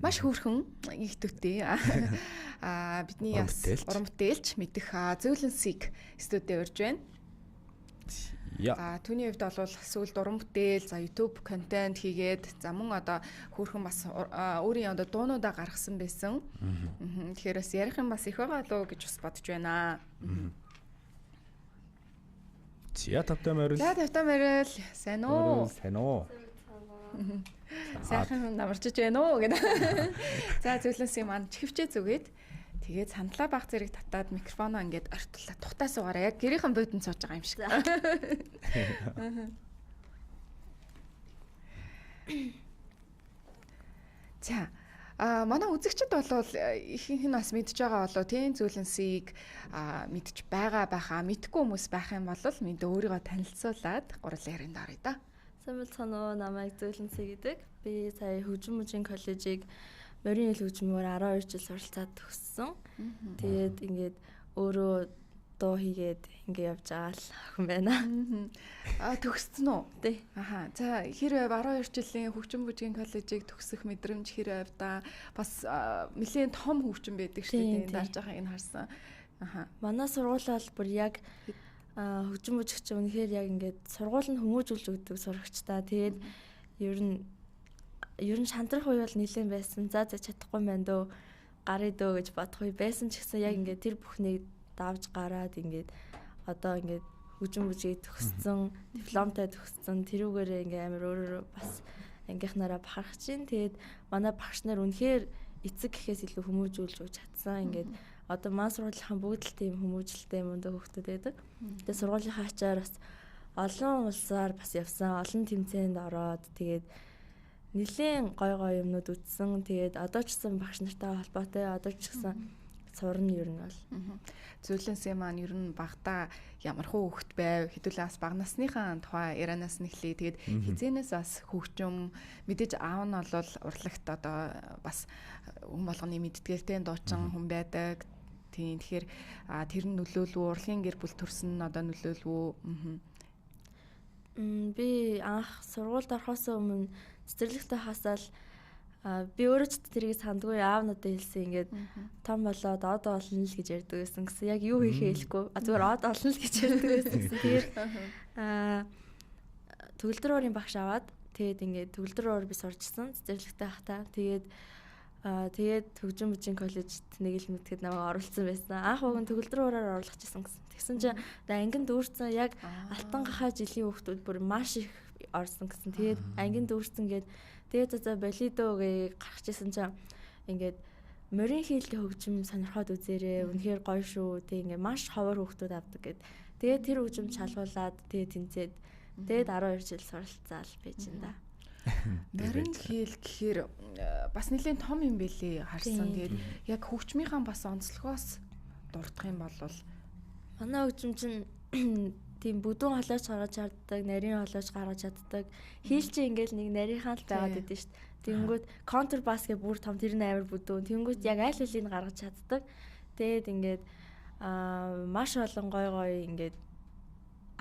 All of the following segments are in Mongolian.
Маш хөөрхөн ихтүүтэй. Бидний бас уран бүтээлч мэдэх зөвлөнсийг студид урьж байна. Түүний хувьд бол сүүлд уран бүтээл, за YouTube контент хийгээд за мөн одоо хөөрхөн бас өөрийн одоо дуунуудаа гаргасан байсан. Тэгэхээр бас ярих юм бас их байгаа лөө гэж бас бодож байна. Тавтай морил. Сайн уу? Сайхан намарчж байна уу гэдэг. За зөвлөнсийг маань чихвчээ зүгээд тэгээд сандлаа баг зэрэг татаад микрофоноо ингээд ортолоо тухтаа суугаараа яг гэрийнхэн бодонд сууж байгаа юм шиг. За манай үзэгчид бол ихэнх нь бас мэдж байгаа болоо тийм зөвлөнсийг мэдж байгаа байхаа мэдгүй хүмүүс байх юм бол мэдээ өөрийгөө танилцуулаад гурал ярин даарай да. Сайн байна уу? Намайг зөвлөнсэй гэдэг. Би сая хөгжим мужийн коллежийг морин хэл хөгжмөөр 12 жил суралцаад төгссөн. Тэгээд ингээд өөрөө дуу хийгээд ингээд явж байгаа л охин байна. Төгссөн үү? Тий. За хэрвээ 12 жилийн хөгжим мужийн коллежийг төгсөх мэдрэмж хэрвээ та бас нэлээд том хөгжим байдаг шүү дээ. Дарж байгаа энэ харсан. Манай сургууль бол бүр яг хөгжим мужигч үнэхээр яг ингээд сургууль нь хүмүүжүүлж өгдөг сурагчтай. Тэгээд ер нь шантрах үе бол нэлээд байсан. За чадахгүй байна дөө. Гарыг дөө гэж бодох үе байсан ч гэсэн яг ингээд тэр бүхнийг давж гараад ингээд одоо ингээд хөгжим мужийг төгссөн, дипломтой төгссөн. Тэрүүгээрээ ингээд амар өөрөөр бас ангийнхнаараа бахархаж чинь. Тэгээд манай багш нар үнэхээр эцэг гэхээс илүү хүмүүжүүлж өгч чадсан. Ингээд одоо маань сургуулийнхаа бүгд л тийм хүмүүжлэлтэй мундаг хүүхдүүд байдаг. Тэгээд сургуулийнхаа ачаар бас олон улсаар бас явсан, олон тэмцээнд ороод тэгээд нэлийн гой юмнууд үзсэн. Тэгээд одоо ч гэсэн багш нартайгаа холбоотой, одоо ч гэсэн сурна ер нь бол. Зөвлөнсэй маань ер нь багтаа ямар хөө хөвгт байв, хэдүүлээ бас бага насныхаа тухай ярианаас нэхлээ. Тэгээд хизэнээс бас хөгжим мэдээж аав нь бол урлагт одоо бас хүн болгоны мэддгэлтэй дуучин хүн байдаг. Тийм тэгэхээр тэр нь нөлөөлв үү, урлагийн гэр бүл төрсөн нь одоо нөлөөлв үү? Би анх сургуульд орохоос өмнө цэцэрлэгтэй хасаал би өөрөө ч тэрийг сандгүй аав надад хэлсэн ингээд том болоод од олно л гэж ярьдаг байсан гэсэн. Яг юу хийхээ хэлэхгүй. Зүгээр од олно л гэж ярьдаг байсан гэсэн. Тэгээд төгөлдөр уурын багш аваад тэгээд ингээд төгөлдөр уур би сурчсан цэцэрлэгтэй хахтаа. Тэгээд хөгжим мужийн коллежид нэг л мэдгэд намайг оруулсан байсан. Анх уг нь төгөлдөр уураар оруулчихсан гэсэн. Тэгсэн чинь ангинд дүүрсэн яг алтан гахаа жилийн хүүхдүүд бүр маш их орсон гэсэн. Тэгээд ангинд дүүрсэн гээд тэгээд за болидогээ гарч исэн чинь ингээд морин хийлийн хөгжим сонирхоод үзээрээ үнэхээр гоё шүү. Тэгээд ингээд маш ховор хүүхдүүд авдаг гээд тэгээд тэр хөгжим шалгуулад тэгээд тэнцээд тэгээд 12 жил суралцаал байж энэ да. Морин хэл гэхээр бас нэлээд том юм бэлээ харсан. Тэгээд яг хөгжмийнхаа бас онцлогоос дурдах юм бол манай хөгжим чинь тийм бүдүүн холоож гаргаж чаддаг, нарийн холоож гаргаж чаддаг. Хийл чи ингээл нэг нарийнхаа л байгаад идэв шүү дээ. Тэнгүүд контрбас гэ бүр том тэр нь амар бүдүүн. Тэнгүүд яг аль алийг гаргаж чаддаг. Тэгээд ингээд маш олон гой ингээд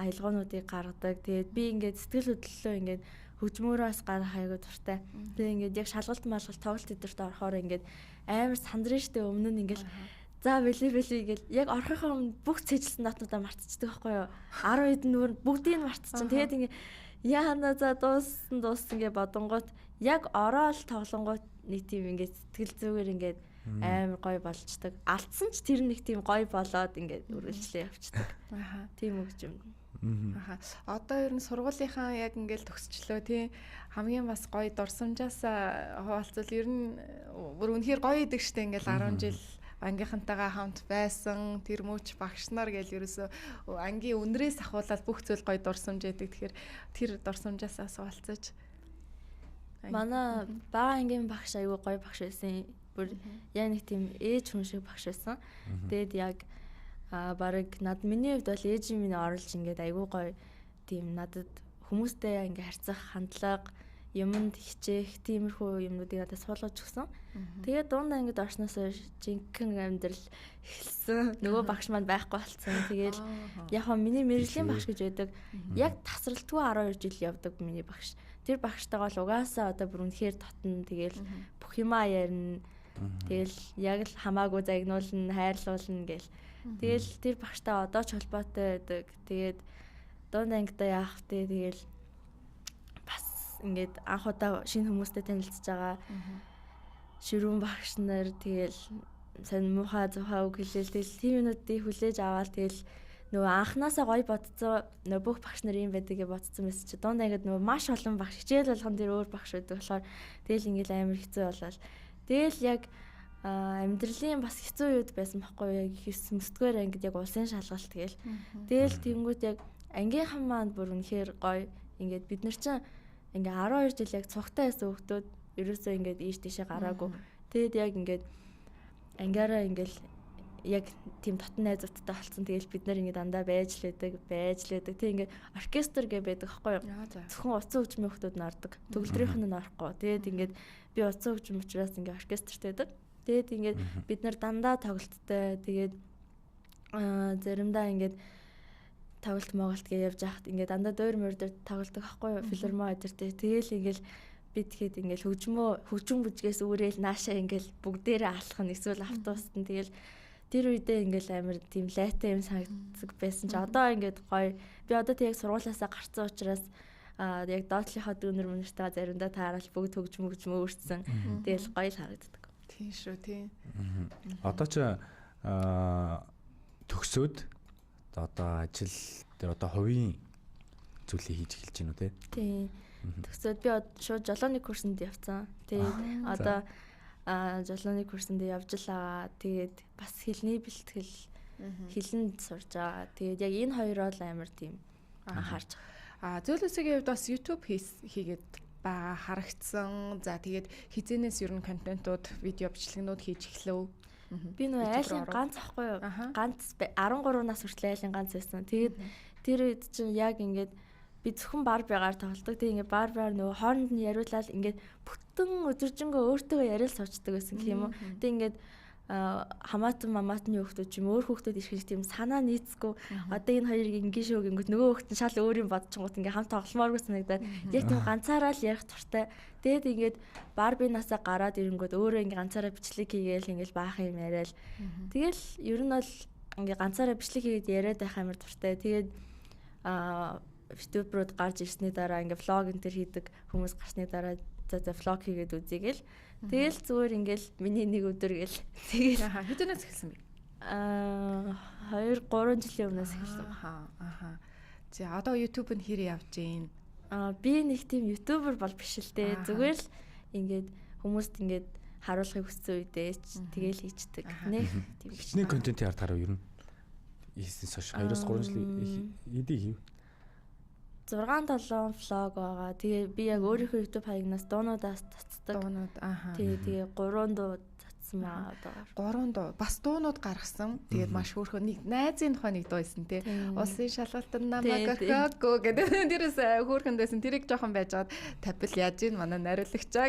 аялгуунуудыг гаргадаг. Тэгээд би ингээд сэтгэл хөдлөлөө ингээд хөгжмөөрөөс гарах аягүй дуртай. Тэгээд ингээд яг шалгалт малгалт тоглолт өдөрт орохоор ингээд амар сандрын штэ өмнө нь ингээд за бэлээ гэл яг орохынхаа өмнө бүх цэжилсэн нотнуудаа мартчихдаг байхгүй юу? 10 хэдэн нүүр бүгдийг нь мартчихсан. Тэгээд ингээ яана за дууссан гэ бодонгууд яг ороод тоглонгууд нэг тийм ингээ сэтгэл зүгээр ингээ амар гоё болчдөг. Алдсан ч тэр нэг тийм гоё болоод ингээ үргэлжлээ явцдаг. Тийм өгч юм. Одоо ер нь сургуулийнхаа яг ингээл төгсчлөө тий хамгийн бас гоё дурсамжаас хуваалцвал ер нь бүр үнэхээр гоё идэг штэ ингээл 10 жил ангийнхантайгаа хамт байсан тэр мөч багш нар гэл ерөөсө ангийн үнрээс ахуулаад бүх зүйл гоё дурсамж яадаг. Тэгэхээр тэр дурсамжаас хуваалцаж манай бага ангийн багш аягүй гоё багш байсан. Бүр яг нэг тийм ээж хүн шиг багш байсан. Тэгэд яг бараг миний хувьд бол ээж минь оруулж ингээд аягүй гоё тийм надад хүмүүстэй ингээ харьцах хандлага юмд хичээх тиймэрхүү юмнуудыг надад суулгаж өгсөн. Тэгээд дундаа ингээд орсноос жинхэнэ амьдрал эхэлсэн. Нөгөө багш маань байхгүй болцсон. Тэгээд яг хөө миний мэрэгжлийн багш гэж байдаг. Яг тасралтгүй 12 жил явдаг миний багш. тэр багштайгаа л угаасаа одоо бүр үнэхээр татна. Тэгэл бүх юмаа ярина. Тэгэл яг л хамаагүй загнуулна, хайрлуулна гэл. Тэгэл тэр багштай одоо ч холбоотой байдаг. Тэгээд дунд ангидаа яах вэ? Тэгэл бас ингээд анх удаа шинэ хүмүүстэй танилцж байгаа. Ширүүн багш нар тэгэл сайн муухай зухаа үг хэлээл тэгэл тийм юмнуудыг хүлээж аваад тэгэл нөгөө анханасаа гоё бодцоо нөгөө бүх багш нар юм байдаг гэж бодсон байсан чи дунд ангид нөгөө маш олон багш хичээл болгон тэр өөр багш байдаг болохоор тэгэл ингээл амар хэцүү болол. Тэгэл яг амьдралын бас хэцүү үед байсан байхгүй яг 9-р ангид яг улсын шалгалт гээл. Тэгэл тэнгууд яг ангийнхан маань бүр үнэхээр гоё ингээд бид нар чинь ингээ 12 жил яг цугтай байсан хүүхдүүд ерөөсөө ингээд ийш тийшээ гараагүй. Тэгэд яг ингээд ангиараа ингээл яг тийм дотн найзуудтай болсон. Тэгэл бид нар ингээд дандаа байж л байдаг. Тэг ингээд оркестр гэ байдаг аахгүй юу? Зөвхөн уцсан хөгжмийн хүүхдүүд нь ордог. Төгөлдрийнх нь орохгүй. Тэгэд ингээд би уцсан хөгжим учраас ингээд оркестрт байдаг. Тэгэд ингээд бид нар дандаа тоглолттой. Тэгээд заримдаа ингээд тоглолт моголт гэж явж байхад ингээд дандаа дойр мөр дээр тоглолдог аахгүй юу? Филармон өдөртэй. Тэгэл ингээд бид тэгэхэд ингээд хөгжим бүжгээс үүрээл наашаа ингээд бүгдээрээ алхах нь эсвэл автобуст нь тэгэл тэр үедээ ингээд амар тийм лайтай юм санагддаг байсан чи одоо ингээд гоё би одоо тэг сургуулиасаа гарцсан учраас яг доотлийнхоо дүүнер мөнөртэйгээ заримдаа таарал бүгд хөгжим өөрчсөн тэгэл гоё л харагддаг. Тийм шүү тийм. Одоо ч төгсөөд одоо ажил дээр одоо хувийн зүйлийг хийж эхэлж байна уу те? Тийм. Тэгсээд би шууд жолооны курсанд явцсан. Тэгээд одоо жолооны курсанд явж л байгаа. Тэгээд бас хэлний бэлтгэл хэлэнд сурж байгаа. Тэгээд яг энэ хоёроо л амар тийм анхаарч байгаа. Зөөлөсгийн хувьд бас YouTube хийгээд байгаа харагдсан. За тэгээд хизэнээс ер нь контентууд, видео бичлэгнүүд хийж эхлэв. Би нөө айлын ганц ахгүй юу? Ганц 13 нас хүртэл айлын ганц байсан. Тэгээд тэр үед чинь яг ингээд би зөвхөн барбигаар тоглодог. Тэг ингээд барбигаар нөгөө хооронд нь яриулаад ингээд бүтэн өдөржингөө өөртөөгөө яриад сууцдаг байсан гэх юм уу. Тэг ингээд хамаатан мамаатны хүүхдүүд ч юм өөр хүүхдүүд ирэхэд тийм санаа нийцгүй одоо энэ хоёрыг ингээд шүү гингүүт нөгөө хүүхд нь шал өөр юм бодчихгоот ингээд хамт тогломооргүй санагдаад яг тийм ганцаараа л ярих туртай. Тэгэд ингээд барбинасаа гараад ирэнгүүт өөрөө ингээд ганцаараа бичлэг хийгээл ингээд баах юм яриад. Тэгэл ер нь бол ингээд ганцаараа бичлэг хийгээд яриад байх амар туртай. Тэгээд YouTube-рууд гарч ирсний дараа ингээ влог энэ төр хийдэг хүмүүс гарсны дараа за влог хийгээд үзьгээл. Тэгэл зүгээр ингээл миний нэг өдөр гэл. Тэгэл хэдэнээс эхэлсэн бэ? 2-3 жилийн өмнөөс эхэлсэн. За одоо YouTube нь хэр явж гин? Би нэг тийм YouTuber бол биш л дээ. Зүгээр л ингээд хүмүүст ингээд харуулахыг хүссэн үедээ тэгэл хийчдэг. Нэг тийм хичнээн контентын ардаараа ер нь ийсээс хойш 2-3 жилийн эдий хийв. 6-7 влог байгаа. Тэгээ би яг өөрийнхөө YouTube хаягнаас дуунуудаас татдаг. Тэгээ 3 дуу татсан маа одоо. 3 дуу. Бас дуунууд гаргасан. Тэгээд маш хөөрхөн нэг найзын тухай нэг дуу байсан тий. Улсын шалгалтанд намайг гоо гэдэг. Тэрээс хөөрхөн байсан. Тэрийг жоохон байжгаад тавил яаж ийн манай нариулагчаа.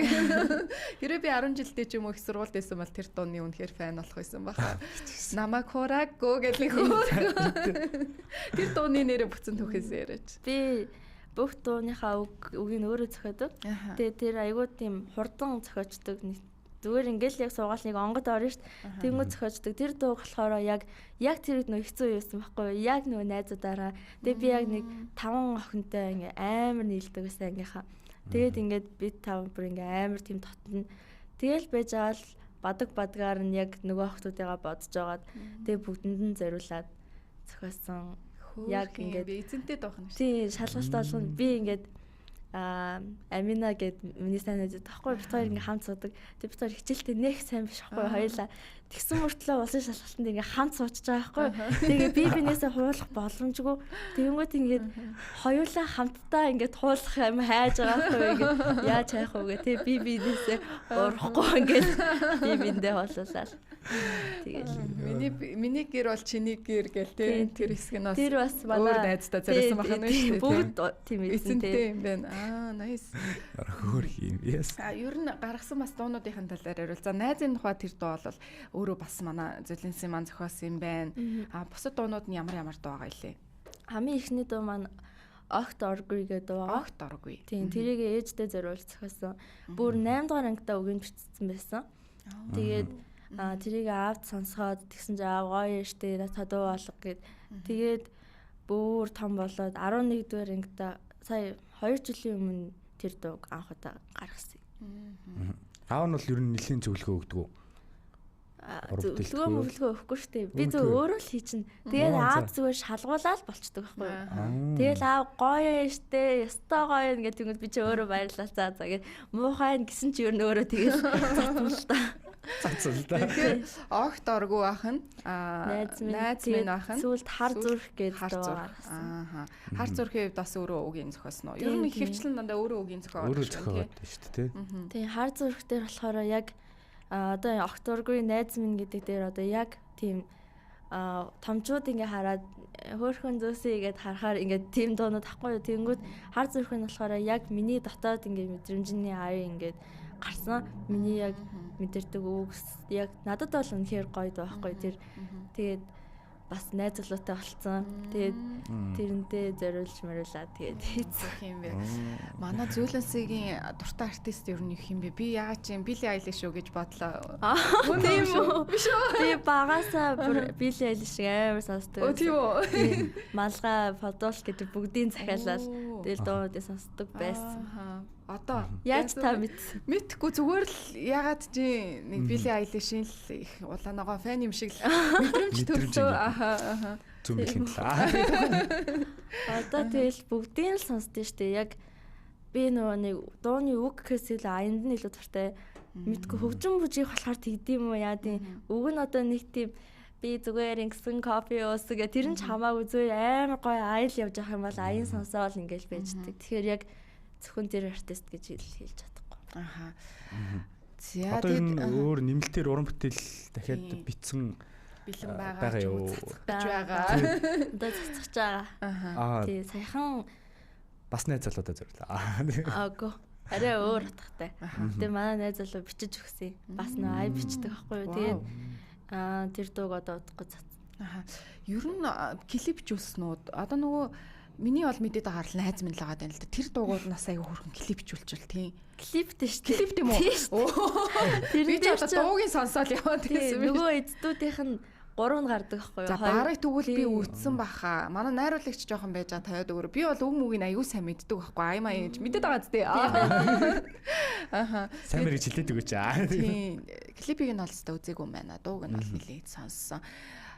Хэрвээ би 10 жилдээ ч юм уу их сургуульд байсан бол тэр дууны үнэхээр фан болох байсан баха. Намайг хурааг гоо гэдэг хөөрхөн. Тэр дууны нэрээ бүцэн түүхээсээ яриач. Би бүх дууныхаа үгийг өөрөө зохиодог. Тэгээ тэр айгуу тийм хурдан зохиочдөг. Зүгээр ингээл яг суугаалныг онгод орно шүү дээ. Тэнгүү зохиочдөг. Тэр дуу болохоор яг тэр үед нөө хэцүү байсан байхгүй юу? Яг нөгөө найзуудаараа. Тэгээ би яг нэг 5 охинтой ингээ амар нийлдэг байсан ангийнхаа. Тэгээд ингээд бид 5 бүр ингээ амар тийм тотно. Тэгэл байж байгаа л бадгаар нь яг нөгөө охтуудыгаа бодож байгаад тэгээ бүгдэнд нь зориулаад зохиосон. Яг ингээд эзэнтэй доохно шүү. Тий, шалгалт болгоно. Би ингээд Амина гэд миний сайн найз таахгүй бид хоёр ингээм хамт суудаг. Тэг бид хоёр хичээлтэй нэх сайн биш байхгүй хоёулаа. Тэгсэн мөртлөө улсын шалгалтанд ингээм хамт суучж байгаа байхгүй. Тэгээ би бинээсээ хуулах боломжгүй. Тэгэнгүүт ингээд хоёулаа хамтдаа ингээд хуулах юм хайж байгаа байхгүй ингээд яаж хайх вэ гэ. Тэг би бинээсээ урахгүй ингээд би биндээ хуулуулаад. Тэгэл миний гэр бол чиний гэр гэл тэ тэр хэсэг нь бас тэр бас манай найзтай зориулсан байна шүү дээ. Бүгд тийм эзэнтэй юм байна. Nice. Хөөх юм. Yes. Ер нь гаргасан бас дуунуудын талаар яриул. За найзын тухай тэр дуу бол өөрөө бас манай Золинсын маань зохиосон юм байна. Бусад дуунууд нь ямар дуу байгаа илээ? Хамгийн ихний дуу маань Огт оргүй гэдэг байгаа. Огт оргүй. Тийм, тэрийг ээждээ зориулж зохиосон. Бүр 8 дугаар ангидаа үгэнд бичсэн байсан. Тэгээд тэрийг аавд сонсгоод тэгсэн чинь аав гоё штэ тадуу болго гэд. Тэгээд бүр том болоод 11 дугаар ангидаа сая 2 жилийн өмнө тэр дууг анх удаа гаргасан. Аав нь бол ер нь нэлийн зөвлөгөө өгдөг үү? Зөвлөгөө өгөхгүй штэ. Би зөв өөрөө л хийчин. Тэгээд аав зүгээр шалгуулаад болчдөг байхгүй юу? Тэгэл аав гоё штэ, ёстой гоё ингээд тэгвэл би ч өөрөө баярлалаа за гэд муухай гэсэн чи ер нь өөрөө тэгээд цацвал та. Цацвал та. Тэгэхээр огт оргүй байх нь найз минь байх нь сүүлд хар зүрх гэдэг дуу. Хар зүрхийн хувьд бас өөрөө үгийн зохиосон уу? Ер нь хөвчлэн дандаа өөрөө үгийн зохиол. Өөрөө зохиоод шүү дээ. Тийм хар зүрх дээр болохоор яг одоо Окторгүй найз минь гэдэг дээр одоо яг тийм томчууд ингээ хараад хөөхөн зөөсэй гэдээ харахаар ингээ тийм дуунууд ахгүй юу. Тэнгүүд хар зүрх нь болохоор яг миний дотоод ингээ мэдрэмжний аяа ингээ гарсан. Миний яг мэдэрдэг үгс яг надад бол үнэхээр гоё байхгүй тэр. Тэгээд бас найзлуутай болцсон. Тэгээд тэрнтэй зориулж мөрүүлээ тэгээд хийцэх юм бэ. Манай Зөөлөнсгийн дуртай артист ер нь их юм бэ. Би яагаад чи Билли Айлиш шүү гэж бодлоо. Тийм үү? Биш үү? Би багасаа Билли Айлиш амар сонсдог. Тийм үү? Малгай, Подол гэдэг бүгдийн захиалал тэгэл дуунуудыг сонсдог байсан. Одоо яаж та мэдхгүй зүгээр л ягаад чи нэг Билли Айлишийн л их улаанагаа фэн юм шиг мэдрэмж төрсөн. Зүмлэн л. Одоо тэгэл бүгдийг л сонсдөө штэ. Яг би нөгөө нэг дууны үг гэхээс илүү аянд нь илүү дуртай. Мэдгүй хөгжим бүжиг болохоор тэгдэм үү яа тийм. Үг нь одоо нэг тийм би зүгээр ингэсэн кофе уусан гэх тэр нь ч хамаагүй зүгээр амар гоё аял явж байгаа юм бол аян сонсоол ингээл байждаг. Тэгэхээр яг зөвхөн тэр артист гэж хэлж чадахгүй. За тэгээд өөр нэмэлтээр уран бүтээл дахиад битсэн бэлэн байгаа юу? Байгаа. Одоо цацгаж байгаа. Тий, саяхан бас найз залуудаа зориулаа. Аагүй. Арай өөр утгатай. Тэгээ манай найз залуу бичиж өгсөн. Бас нөө ай бичдэг байхгүй юу? Тэгээд тэр дууг одоо удахгүй цацсан. Ер нь клипжүүлснүүд одоо нөгөө миний бол мэдээд байгаа л найз минь л байгаа юм л да. Тэр дуугууднаас аяга хөрхөн клипжүүлчихвэл тийм. Клиптэй шүү дээ. Клип тийм үү? Тэр би одоо дуугийн сонсоол яваад байсан. Нөгөө эцдүүдийнх нь 3 нь гардаг байхгүй юу? За барыг тэгвэл би үтсэн баха. Манай найруулагч жоохон байж байгаа тавиад өгөр. Би бол үг мөгийг аягүй сайн мэддэг байхгүй. Аймаа яаж мэдээд байгаа зү. Сайн мэрэг хилээд өгөөч аа. Тийм. Клипийг нь олстой үзээгүй юм байна. Дууг нь бол нэлээд сонссон.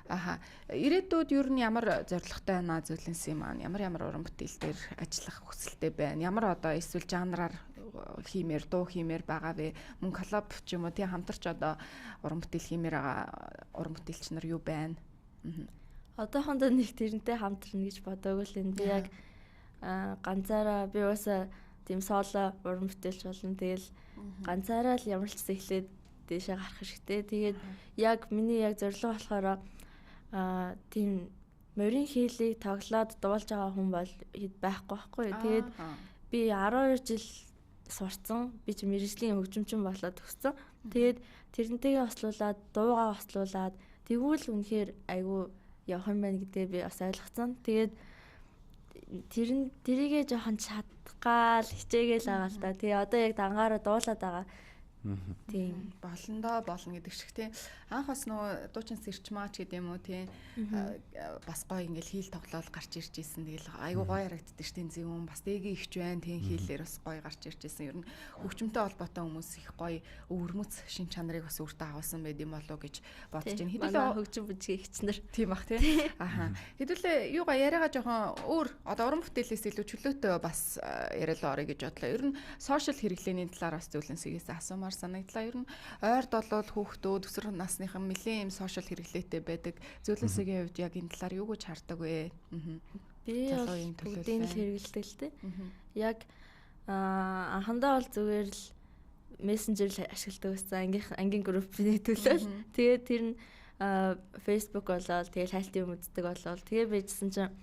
Ирээдүйд ер нь ямар зорилготой байна Зөөлөнс юм аа? Ямар уран бүтээл дээр ажиллах хүсэлтэй байна? Ямар одоо эсвэл жанраар хиймээр, дуу хиймээр байгаа вэ? Мөн коллаб ч юм уу тий хамтарч одоо уран бүтээл хиймээр байгаа уран бүтээлч нар юу байна? Одоохондоо нэг тэрнтэй хамтарна гэж бодоогүй л энэ. Би яг ганцаараа би уусаа тийм соло уран бүтээлч болно. Тэгэл ганцаараа л ямар ч зүйл эхлээд дэшээ гарах хэрэгтэй. Тэгээд яг миний яг зорилго болохоор тийм морин хийлийг тоглоод дуулж байгаа хүн бол байхгүй. Тэгээд би 12 жил сурцсан. Би ч мэргэжлийн хөгжимчин болоод төгссөн. Тэгээд тэрнтэйгээ ослуулад, дуугаа ослуулад тэгвэл үнэхээр айгүй явах юм байна гэдгээ би бас ойлгоцсон. Тэгээд тэрийгээ жоохон чадгаал хичээгээл байгаа л да. Тэгээ одоо яг дангаараа дуулаад байгаа. Тийм болно гэдэг шиг тийм анх бас нөгөө дуучин сэрчмаач гэдэг юм уу тийм бас гоё ингээл хийл тоглоол гарч ирж исэн. Тэгэл айгу гоё харагддаг ш тийм зөвөн бас дэгийн ихч байна тийм хийлээр бас гоё гарч ирж исэн. Ер нь хөгжимтэй холбоотой хүмүүс их гоё өвөрмөц шин чанарыг бас өөртөө авсан байд юм болоо гэж бодож байна. Хэдүүлээ хөгжим бүжгийн ихчнэр тийм бах тийм хэдүүлээ юугаа яриагаа жоохон өөр одоо уран бүтээлээс илүү чөлөөтэй бас яриалаа орё гэж бодлоо. Ер нь сошиал хэрэглээний талаар бас Зөөлөнсгээс асуумаар санагдлаа. Ер нь ойрд болол хүүхдүүд өсвөр насныхан нэлээд юм сошиал хэрэглээтэй байдаг. Зөөлөнсгийн хувьд яг энэ талаар юу гэж хардаг вэ? Би бүгдийг л хэрэглэдэг л дээ. Яг анхандаа бол зүгээр л мессенжер л ашигладаг байсан. Ангийн группний төлөөл. Тэгээд тэр нь Facebook болоод тэгээд хайлт юм үздэг болоод тэгээд байжсэн чинь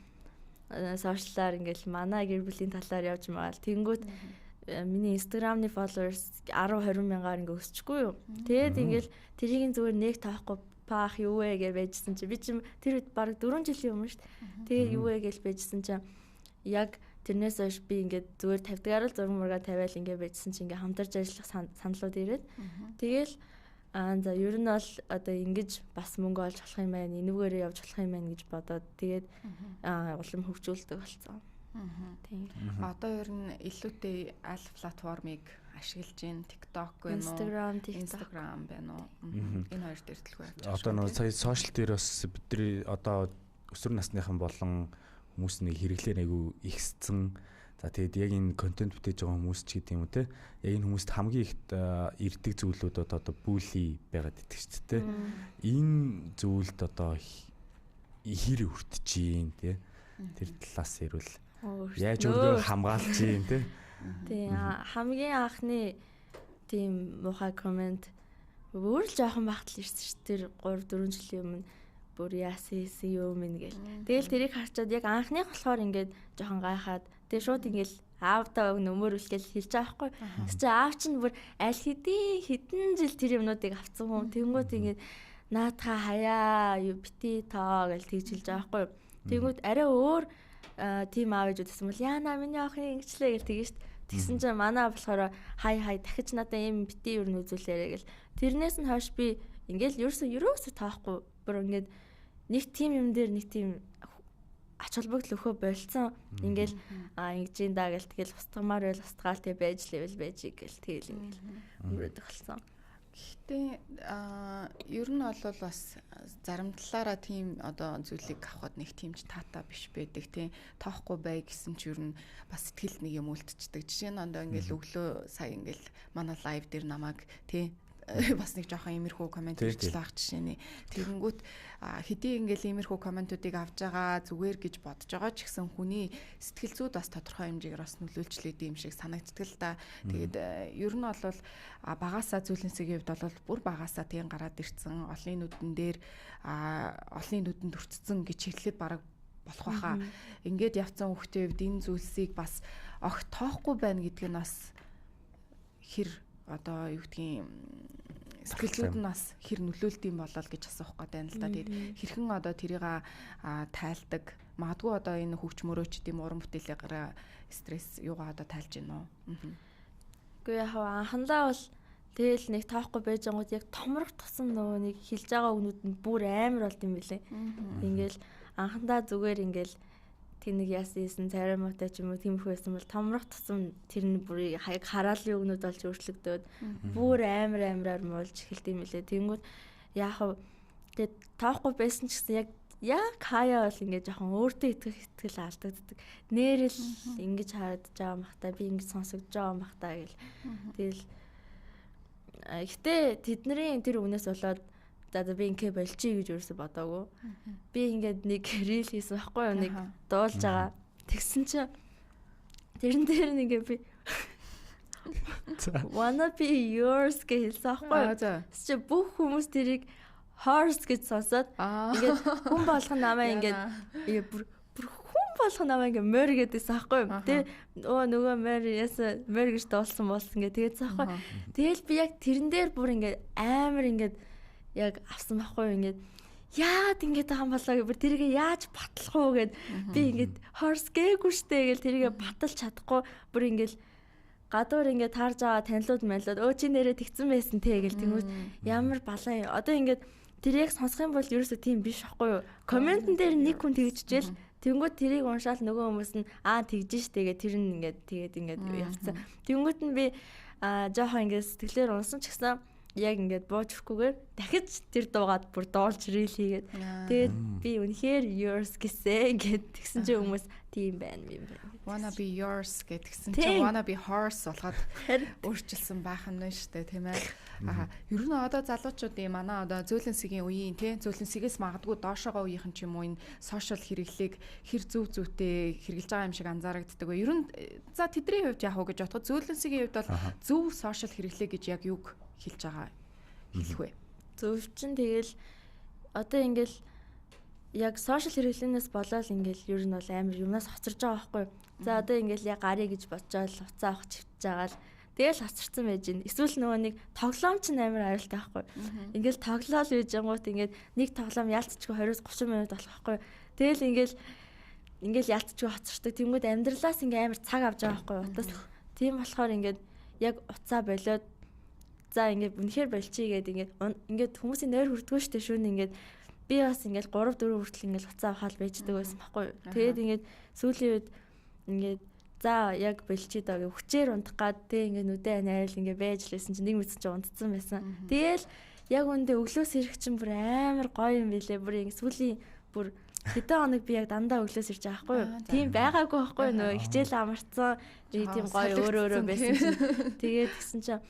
сошиалаар ингээл манай гэр бүлийн талаар явж магаал. Тэнгүүт миний Instagram-ны followers 10-20 мянгаар ингээ өсчихгүй юу. Тэгээд ингээл тэрийг зүгээр нэг таахгүй паах юу вэ гэж байжсэн чи би чи тэр үед баг 4 жилийн өмнө шүү дээ. Тэгээд юу вэ гэж байжсэн чи яг тэрнээс хойш би ингээд зүгээр 50-аар л зураг мургаа тавиал ингээд байжсэн чинь ингээд хамтарч ажиллах саналууд ирээд тэгэл за ер нь бол одоо ингэж бас мөнгө олж болох юм байна, энүүгээрээ явж болох юм байна гэж бодоод тэгээд улам хөгжүүлдэг болсон. Тийм. Одоо ер нь илүүтэй аль платформыг ашиглаж байна? TikTok байна уу? Instagram байна уу? Энэ хоёр дээр төлөв явж байгаа. Одоо нөө сая сошиал дээр бас бидний одоо өсвөр насныхан болон хүмүүс нэг хэрэглээр айгу ихссэн. За тэгээд яг энэ контент бүтээж байгаа хүмүүс ч гэдэг юм уу те. Яг энэ хүмүүст хамгийн ихт ирдэг зүйлүүд одоо бүли байгаад идэг ч те. Энэ зүйлд одоо хэр өртөж юм те. Тэр талаас ирвэл яаж өөрийгөө хамгаалж юм те. Тийм хамгийн анхны тийм муухай комент өөр л жоохон багтал ирсэн ш. Тэр 3-4 жилийн өмнө бүр яасан юм гэл. Тэгэл тэрийг харчаад яг анхных болохоор ингээд жоохон гайхаад тэгээ шууд ингээл аавтаа нөмөр үлгээл хэлж байгаа байхгүй. Тэс чи аав чинь бүр аль хэдэн жил тэр юмнуудыг авцсан хүн. Тэнгүүд ингээд наатха хаяа бити тоо гэл тэгж хэлж байгаа байхгүй. Тэнгүүд арай өөр тим аав ээж үтсэн бол яана миний охин ингэчлээ гэл тэгэж шít. Тэгсэн чинь манай болохоор хай дахиж надаа юм бити юу нүзүүлээрэ гэл. Тэрнээс нь хойш би ингээл ерөөсөө таахгүй бүр ингээд нэг тим юм дээр нэг тим ач холбогдол өхөө болцсон. Ингээл ингэж ин даа гэл тэгэл устгамаар байл устгаал тэг байж левел байж гэл тэгэл ингээл өнгөрөөдөг болсон. Гэхдээ ер нь бол бас зарим талаараа тийм одоо зүйлийг авахд нэг тиймч таата биш байдаг тийм тоохгүй бай гэсэн чи ер нь бас сэтгэлд нэг юм үлдчихдэг. Жишээ нь одоо ингээл өглөө сая ингээл манай лайв дээр намайг тийм бас нэг жоохон иймэрхүү комент ирчлээ ах жишээний. Тэгэнгүүт хэдий ингээл иймэрхүү комментуудыг авж байгаа зүгээр гэж бодож байгаа ч гэсэн хүний сэтгэл зүйд бас тодорхой хэмжээгээр бас нөлөөлж лээд юм шиг санагддаг л да. Тэгээд ер нь бол багасаа зүйлэнсгийн хувьд бол бүр багасаа тийм гараад ирсэн олонний нүдэн дээр олонний нүдэнд өртцсөн гэж хэлэхэд бараг болох байхаа. Ингээд явцсан хүүхдийн хувьд энэ зүйлсийг бас огт тоохгүй байна гэдг нь бас хэр одоо юу гэдгийг сэтгэлзүүд нь бас хэр нөлөөлд юм болол гэж асуух гээд байна л да. Тэгээд хэрхэн одоо тэрийг тайлдаг магадгүй одоо энэ хөвч мөрөөч гэдэм уран бүтээлээр стресс юугаа одоо тайлж гин үү? Үгүй яг анхандаа бол тэгэл нэг тоохгүй байж байгууд яг томрох тусам нөгөө нэг хэлж байгаа өгнүүд нь бүр амар болд юм билээ. Ингээл анхандаа зүгээр ингээл тэнэг яасан царамаатай ч юм уу тиймэрхүү байсан бол томрох тусам тэр нь бүрийг хаяг хараалын өгнүүд болж өөрчлөгдөөд бүр амар муулж эхэлт юм лээ. Тэнгүүд яах вэ? Тэгээд тоохгүй байсан ч гэсэн яг хаяа бол ингээд жоохон өөртөө итгэл алдагддаг. Нэрэл ингэж харагдаж байгаа махтаа би ингэж сонсогдож байгаа махтаа гэл. Тэгэл ихтэй тэдний тэр өгнөөс болоод за би ингээ болчих гэж өөрөөсө бодоагүй. Би ингээд нэг рил хийсэн байхгүй юу, нэг дуулж байгаа. Тэгсэн чинь тэрэн дээр ингээ би wanna be yours гэж хэлсэн байхгүй юу. Тэс чи бүх хүмүүс тэрийг horse гэж сонсоод ингээд хүн болгон намаа ингээд бүр хүн болгон намаа ингээд морь гэдээсэн байхгүй юу. Тэгээ нөгөө морь яса морь гэж дуулсан болсон гэ тэгээдсэн байхгүй. Тэгэл би яг тэрэн дээр бүр ингээд амар ингээд яг авсан байхгүй юу ингээд яад ингээд байгаа юм болоо гэвэл тэрийг яаж батлах уу гэд би ингээд horse гээгүй штэ гэл тэрийг баталж чадахгүй бүр ингээд гадуур ингээд таарж байгаа танилуд мэлүүд чи нэрээ тэгсэн байсан те гэл тэнгүүд ямар балаа одоо ингээд тэр яг сонсох юм бол ерөөсөө тийм биш байхгүй юу комментэн дээр нэг хүн тэгжчихэл тэнгүүд тэрийг уншаал нөгөө хүмүүс нь тэгж штэ гэ тэр нь ингээд тэгээд ингээд явцсан тэнгүүд нь би жоохон ингээд сэтгэлээр унсан ч гэсэн яг ингээд буужрахгүйгээр дахиж тэр дуугаад бүр дуулж рил хийгээд тэгээд би үнэхээр yours гэсэн ингээд тэгсэн чинь хүмүүс тийм байна юм байна. Wanna be yours гэдгсэн чинь wanna be horse болгоод өөрчилсөн байх нь шүү дээ тийм ээ. Ер нь одоо залуучуудын манай одоо зөөлөнсгийн үеийн тийм зөөлөнсгээс магадгүй доошоогоо үеийнхэн ч юм уу энэ сошиал хэрэглээг хэр зүйтэй хэрэгжилж байгаа юм шиг анзаарагддаг. Ер нь за тэдний хувьд яах вэ гэж бодоход зөөлөнсгийн хувьд бол зөв сошиал хэрэглээ гэж яг юг хэлж байгаа хэлэх вэ? Зөв чин тэгэл одоо ингээл яг сошиал хэрэглэнээс болоод ингээл ер нь бол амар юмнаас хоцорж байгаа байхгүй. За одоо ингээл яг гарыг гэж бодчихвол уцаа авах чивтж байгаа л тэгэл хоцорсон байж гин. Эсвэл нөгөө нэг тоглоом ч амар аюултай байхгүй. Ингээл тоглоал үйж ангууд ингээд нэг тоглоом ялцчихгүй 20-30 минут болох байхгүй. Тэгэл ингээл ингээл ялцчихгүй хоцорчдаг. Тэнгүүд амьдралаас ингээ амар цаг авч байгаа байхгүй утас. Тийм болохоор ингээд яг уцаа болоод за ингээд үнэхээр болчихъя гэдэг ингээд хүмүүсийн нойр хүрдгөө штэ шүүн ингээд би бас ингээд 3 4 хүртэл ингээд уцаа авахал байждаг байсан байхгүй. Тэгээд ингээд сүүлийн үед ингээд за яг болчихъя даа гэж хүчээр унтах гад тэг ингээд нүдэ найрал ингээд байж лээсэн чинь нэг мэдсэн чинь унтцсан байсан. Тэгэл яг үндэ өглөөс ирэх чинь бүр амар гоё юм билээ. Бүр ингээд сүүлийн бүр хэдэн хоног би яг дандаа өглөөс ирж байгаа байхгүй юу? Тийм байгаагүй байхгүй юу? Нөө хичээл амарцсан би тийм гоё өөрөө байсан чинь. Тэгээд гисэн чинь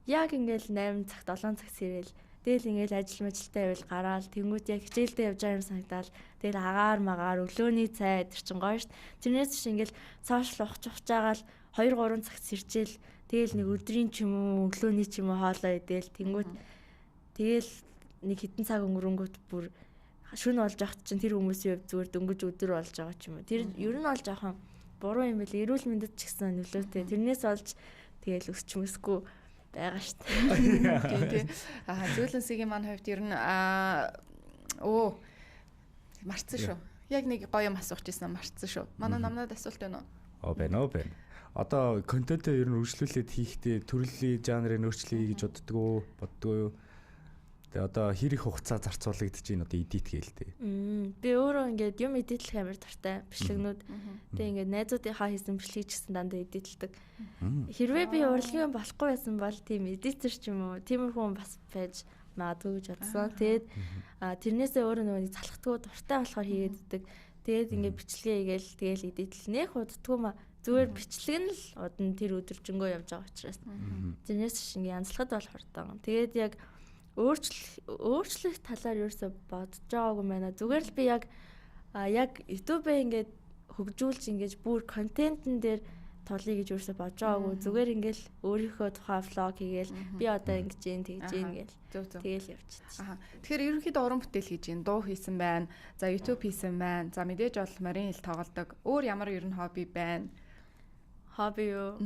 яг ингээл 8 цагт 7 цагт сэрэл. Тэгэл ингээл ажил мэжилтэй байвал гараал тэнгууд яг хичээлдээ явж байгаа юм санагдал. Тэгэл агаар магаар өглөөний цай тэр чин гоё шít. Тэрнээс чи ингээл сошиал ухаж байгаа л 2 3 цагт сэрчээл. Тэгэл нэг өдрийн ч юм уу өглөөний ч юм уу хоолоо идэл тэнгууд тэгэл нэг хитэн цаг өнгөрөнгөт бүр шүн болж явахт чинь тэр хүмүүсийн хувьд зүгээр дөнгөж өдөр болж байгаа ч юм уу. Тэр ер нь бол жоохон буруу юм байл. Эрүүл мэндэд ч гэсэн нөлөөтэй. Тэрнээс олж тэгэл өсч мөсгүй байгаа шүү дээ. Тий. Зөөлөнсгийн маань хувьд ер нь марцсан шүү. Яг нэг гоё юм асуух гэсэн марцсан шүү. Манай намнад асуулт байна уу? Байна. Одоо контентээ ер нь үргэлжлүүлээд хийхдээ төрлийн жанрыг өөрчлөе гэж боддгоо юу? Тэгээ одоо хэр их хугацаа зарцуулагдаж байна одоо эдит гэлтэй. Би өөрөө ингээд юм эдитлэх амар дуртай бичлэгнүүд. Тэгээ ингээд найзуудынхаа хийсэн бичлэг ч гэсэн дандаа эдитлдэг. Хэрвээ би урлагийн болохгүй байсан бол тийм эдитер ч юм уу тиймэрхүү хүн бас байж магадгүй гэж бодсон. Тэгээд тэрнээсээ өөрөө нэг залхахтгүй дуртай болохоор хийгээддэг. Тэгээд ингээд бичлэгээ хийгээл тэгээл эдитлнэх уддгүй ма зүгээр бичлэг нь л удаа тэр өдөржингөө явж байгаа учраас. Тэрнээс шингээ янзлахад бол хурдан. Тэгээд яг өөрчлөх талаар ерөөсө бодож байгаагүй байна. Зүгээр л би яг YouTube-ээ ингээд хөгжүүлж ингэж бүр контентн дээр тулъя гэж ерөөсө бодож байгаагүй. Зүгээр ингээл өөрийнхөө тухай влог хийгээл би одоо ингэж тэгж гээл. Тэгэл явчихчих. Тэгэхээр ерөнхийдөө уран бүтээл хийж гин, дуу хийсэн байна. За YouTube хийсэн байна. За мэдээж бол марийн хэл тоглодог. Өөр ямар ер нь хобби байна? Хобби юу?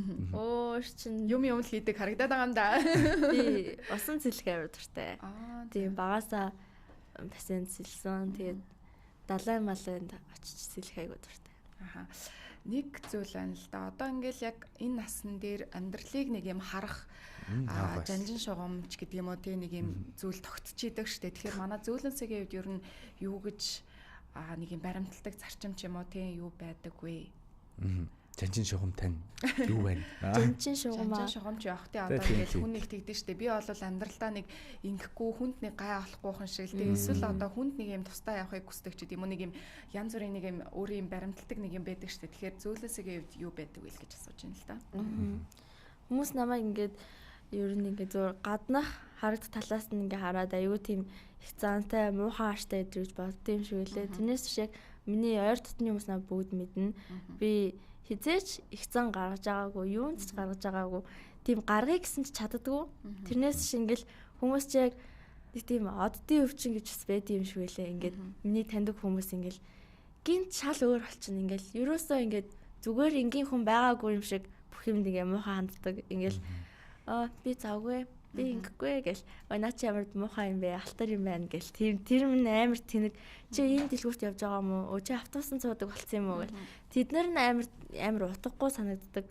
Чин юм хийдэг харагдаад байгаа юм да. Би усан цэлэх авир дуртай. Тийм багасаа бассейн цэлсэн. Тэгээд далайн маланд очиж цэлэх айгуу дуртай. Нэг зүйл байна л да. Одоо ингээл яг энэ насн дээр амьдралыг нэг юм харах жанжин шугамч гэдэг юм уу тийм нэг юм зүйл тогтчихийдэг штэ. Тэгэхээр манай зөөлөнсөгийн хувьд ер нь юу гэж нэг юм баримталдаг зарчим ч юм уу тийм юу байдаг вэ? Жанжин шугам тань юу байна? Жанжин шугамч явах тий одоо ингээд хүн нэг тэгдэж штэ. Би бол амьдралдаа нэг ингэхгүй хүнд нэг гай авахгүй хүн шиг л тий. Эсвэл одоо хүнд нэг юм тустай явахыг хүсдэг ч гэдэм үү нэг юм янз бүрийн нэг юм өөрийн юм баримталдаг нэг юм байдаг штэ. Тэгэхээр зөөлөнсөгийн хувьд юу байдаг вэ гэж асууж байна л да. Хүмүүс намайг ингээд ер нь ингээд зур гаднах харагд талаас нь ингээд хараад аюу тийм их заантай муухай ааштай гэж бодд юм шиг үлээ. Тэрнээс шиг миний ойр дотны хүмүүс намайг бүгд мэднэ. Би хизээч их зан гаргаж байгаагүй, юунд ч гаргаж байгаагүй. Тийм гаргыг гэсэн ч чаддаггүй. Тэрнээс шингэл хүмүүс ч яг нэг тийм оддын өвчин гэж бас байд юм шиг байлаа. Ингээд миний таньдаг хүмүүс ингээл гинт шал өөр болчихно. Ингээл ерөөсөө ингээд зүгээр энгийн хүн байгаагүй юм шиг бүх юмд ингээ муухай ханддаг. Ингээл би завгүй, би ингэхгүй гэл. Наа чи ямар муухай юм бэ? Алтар юм байна гэл. Тийм тэр минь амар тэнэг. Чи ийм дэлгүүрт явж байгаа юм уу? Чи автобусан цуудаг болсон юм уу гэл. Тэд нар нь амар утгагүй санагддаг.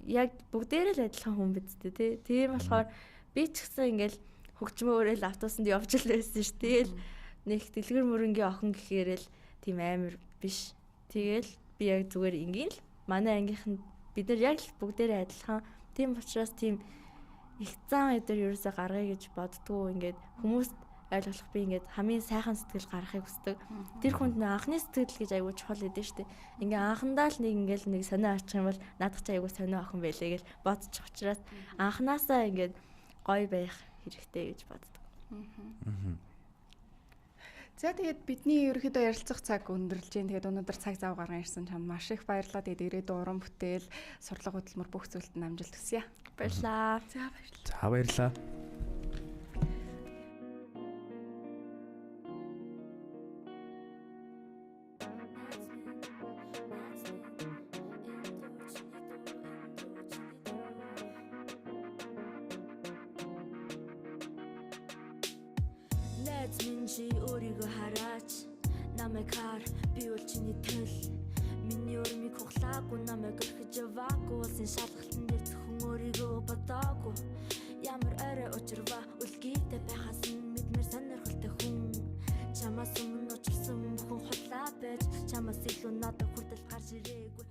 Яг бүгдээрээ л адилхан хүн бидтэй тий. Тийм болохоор би ч гэсэн ингээл хөгжмөөрөө л автобусанд явж л байсан ш. Тэгэл нэг дэлгэр мөрөнгийн охин гэхээрэл тийм амар биш. Тэгэл би яг зүгээр ингийн л манай ангийнхан бид нар яг л бүгдээрээ адилхан. Тийм учраас тийм их зан өдөр ерөөсө гаргая гэж боддгоо ингээд хүмүүст ойлгох би ингээд хамгийн сайхан сэтгэл гаргахыг хүсдэг. Тэр хүнд нэг анхны сэтгэл гэж аягүй чухал гэдэг нь шүү дээ. Ингээ анхандаа л нэг сонио очих юм бол надад ч аягүй сонио охин байлээ гэж бодчих учраас анханасаа ингээд гоё байх хэрэгтэй гэж боддог. За тэгээд бидний ерөнхийдөө ярилцах цаг өндөрлж байна. Тэгээд өнөөдөр цаг зав гарган ирсэн чамд маш их баярлалаа. Тэгээд ирээдүйн уран бүтээл, сурлага хөтөлмөр бүх зүйлд амжилт хүсье. Баярлалаа. За баярлалаа. Чи өөрийгөө хараач намайг хар би бол чиний төл Миний өрмийг хуглаагүй намайг өрхөж яваагүй улсын шалгалтан дээр зөвхөн өөрийгөө бодоогүй ямар орой учирва үлгийтэй байхаас мэдмэр сонирхолтой хүн чамаас өмнө учирсан бүхэн худлаа байж чамаас илүү надад хүртэл гарч ирээгүй